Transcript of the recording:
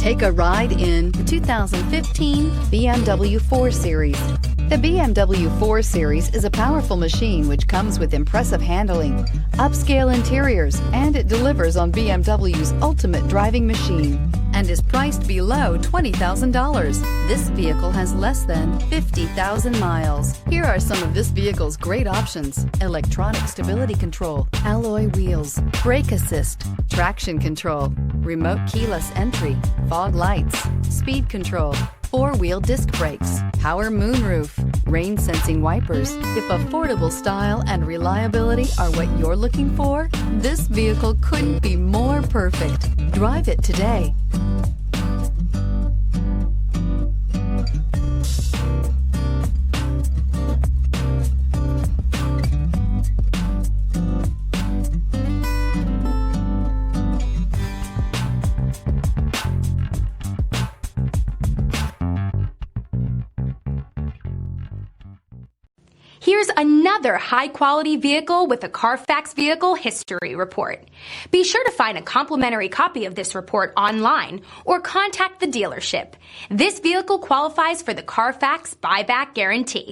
Take a ride in the 2015 BMW 4 Series. The BMW 4 Series is a powerful machine which comes with impressive handling, upscale interiors, and it delivers on BMW's ultimate driving machine and is priced below $20,000. This vehicle has less than 50,000 miles. Here are some of this vehicle's great options: electronic stability control, alloy wheels, brake assist, traction control, remote keyless entry, fog lights, speed control, four-wheel disc brakes, power moonroof, rain sensing wipers. If affordable style and reliability are what you're looking for, this vehicle couldn't be more perfect. Drive it today. Here's another high-quality vehicle with a Carfax Vehicle History Report. Be sure to find a complimentary copy of this report online or contact the dealership. This vehicle qualifies for the Carfax Buyback Guarantee.